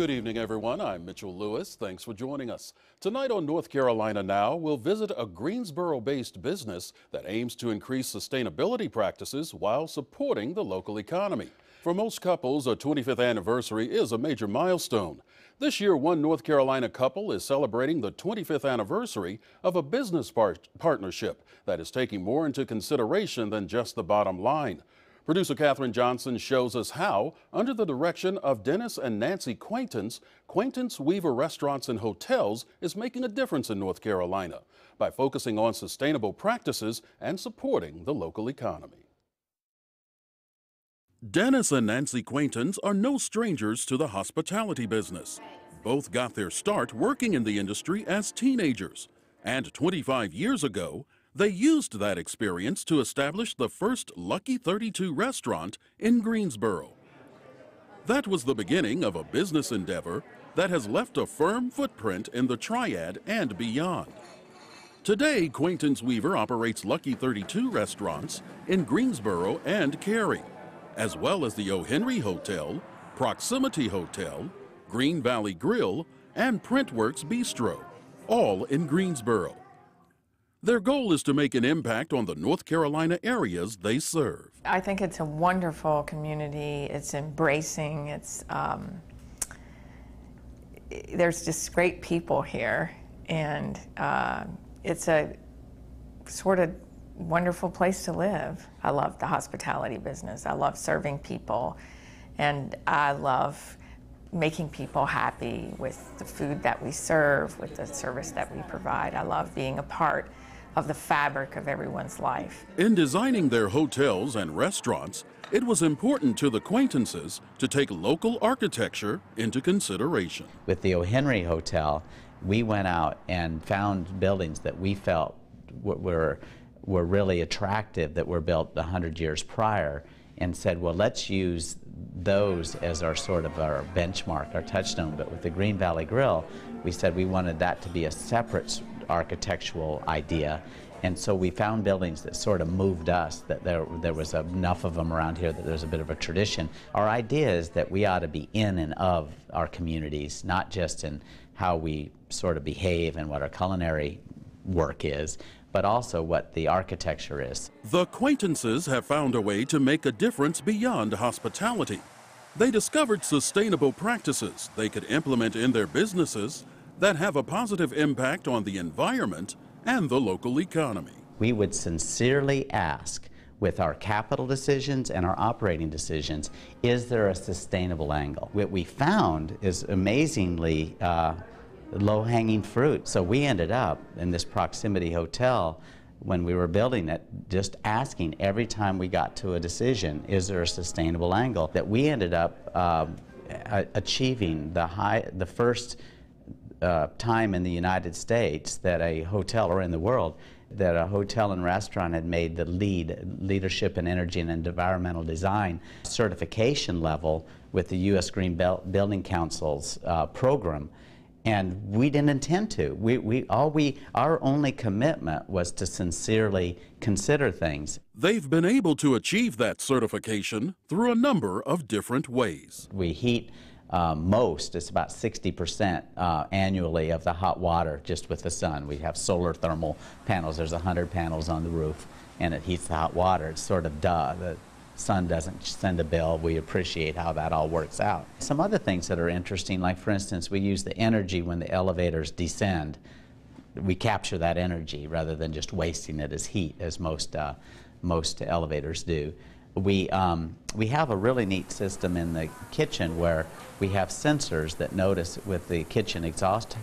Good evening, everyone. I'm Mitchell Lewis. Thanks for joining us. Tonight on North Carolina Now, we'll visit a Greensboro-based business that aims to increase sustainability practices while supporting the local economy. For most couples, a 25th anniversary is a major milestone. This year, one North Carolina couple is celebrating the 25th anniversary of a business partnership that is taking more into consideration than just the bottom line. Producer Katherine Johnson shows us how, under the direction of Dennis and Nancy Quaintance, Quaintance-Weaver Restaurants and Hotels is making a difference in North Carolina by focusing on sustainable practices and supporting the local economy. Dennis and Nancy Quaintance are no strangers to the hospitality business. Both got their start working in the industry as teenagers, and 25 years ago, they used that experience to establish the first Lucky 32 restaurant in Greensboro. That was the beginning of a business endeavor that has left a firm footprint in the Triad and beyond. Today, Quaintance-Weaver operates Lucky 32 restaurants in Greensboro and Cary, as well as the O.Henry Hotel, Proximity Hotel, Green Valley Grill, and Printworks Bistro, all in Greensboro. Their goal is to make an impact on the North Carolina areas they serve. I think it's a wonderful community. It's embracing. There's just great people here, and it's a sort of wonderful place to live. I love the hospitality business. I love serving people, and I love making people happy with the food that we serve, with the service that we provide. I love being a part of the fabric of everyone's life. In designing their hotels and restaurants, it was important to the Quaintances to take local architecture into consideration. With the O.Henry Hotel, we went out and found buildings that we felt were really attractive, that were built 100 years prior, and said, well, let's use those as our sort of our benchmark, our touchstone. But with the Green Valley Grill, we said we wanted that to be a separate architectural idea, and so we found buildings that sort of moved us, that there was enough of them around here that there's a bit of a tradition. Our idea is that we ought to be in and of our communities, not just in how we sort of behave and what our culinary work is, but also what the architecture is. The Quaintances have found a way to make a difference beyond hospitality. They discovered sustainable practices they could implement in their businesses that have a positive impact on the environment and the local economy. We would sincerely ask, with our capital decisions and our operating decisions, is there a sustainable angle? What we found is amazingly low-hanging fruit. So we ended up in this Proximity Hotel, when we were building it, just asking every time we got to a decision, is there a sustainable angle? That we ended up achieving the first time in the United States that a hotel, or in the world, that a hotel and restaurant had made the leadership in energy and environmental design certification level with the U.S. Green Building Council's program. And we didn't intend to. Our only commitment was to sincerely consider things. They've been able to achieve that certification through a number of different ways. We heat it's about 60% annually of the hot water just with the sun. We have solar thermal panels. There's 100 panels on the roof, and it heats the hot water. It's sort of duh. The sun doesn't send a bill. We appreciate how that all works out. Some other things that are interesting, like for instance, we use the energy when the elevators descend. We capture that energy rather than just wasting it as heat, as most elevators do. We have a really neat system in the kitchen where we have sensors that notice with the kitchen exhaust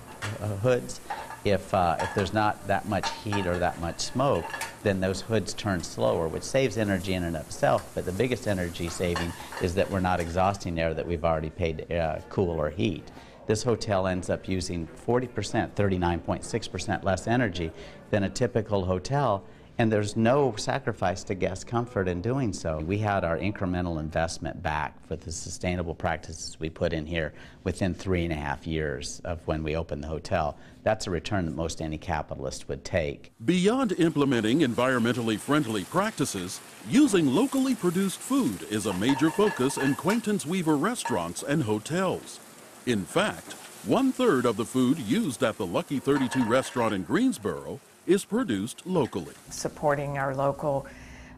hoods, if there's not that much heat or that much smoke, then those hoods turn slower, which saves energy in and of itself. But the biggest energy saving is that we're not exhausting air that we've already paid to cool or heat. This hotel ends up using 40%, 39.6% less energy than a typical hotel, and there's no sacrifice to guest comfort in doing so. We had our incremental investment back for the sustainable practices we put in here within 3.5 years of when we opened the hotel. That's a return that most any capitalist would take. Beyond implementing environmentally friendly practices, using locally produced food is a major focus in Quaintance-Weaver restaurants and hotels. In fact, 1/3 of the food used at the Lucky 32 restaurant in Greensboro is produced locally. Supporting our local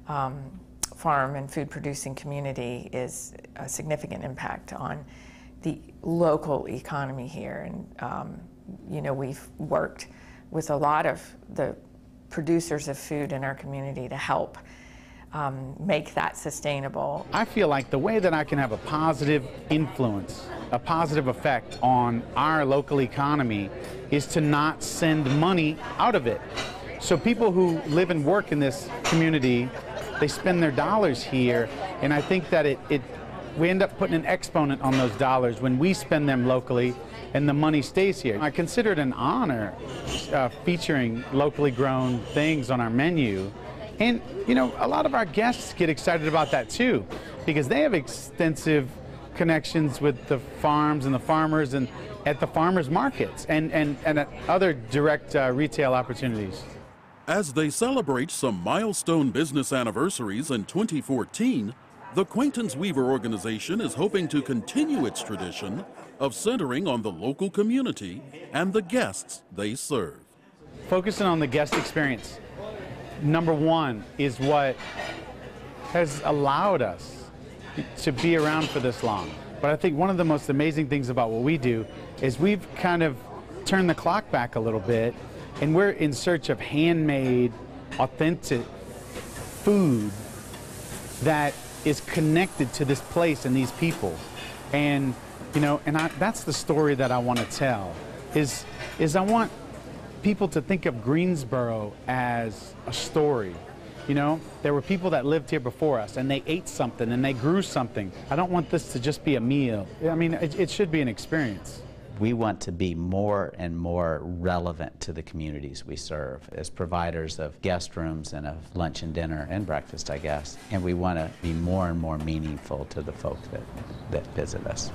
farm and food producing community is a significant impact on the local economy here. And you know, we've worked with a lot of the producers of food in our community to help make that sustainable. I feel like the way that I can have a positive influence, a positive effect on our local economy is to not send money out of it. So people who live and work in this community, they spend their dollars here, and I think that we end up putting an exponent on those dollars when we spend them locally and the money stays here. I consider it an honor featuring locally grown things on our menu. And, you know, a lot of our guests get excited about that too, because they have extensive connections with the farms and the farmers and at the farmers markets and at other direct retail opportunities. As they celebrate some milestone business anniversaries in 2014, the Quaintance-Weaver organization is hoping to continue its tradition of centering on the local community and the guests they serve. Focusing on the guest experience, number one, is what has allowed us to be around for this long. But I think one of the most amazing things about what we do is we've kind of turned the clock back a little bit, and we're in search of handmade, authentic food that is connected to this place and these people. And you know, that's the story that I want to tell, is I want people to think of Greensboro as a story. You know, there were people that lived here before us and they ate something and they grew something. I don't want this to just be a meal. I mean, it should be an experience. We want to be more and more relevant to the communities we serve as providers of guest rooms and of lunch and dinner and breakfast, I guess. And we want to be more and more meaningful to the folk that visit us.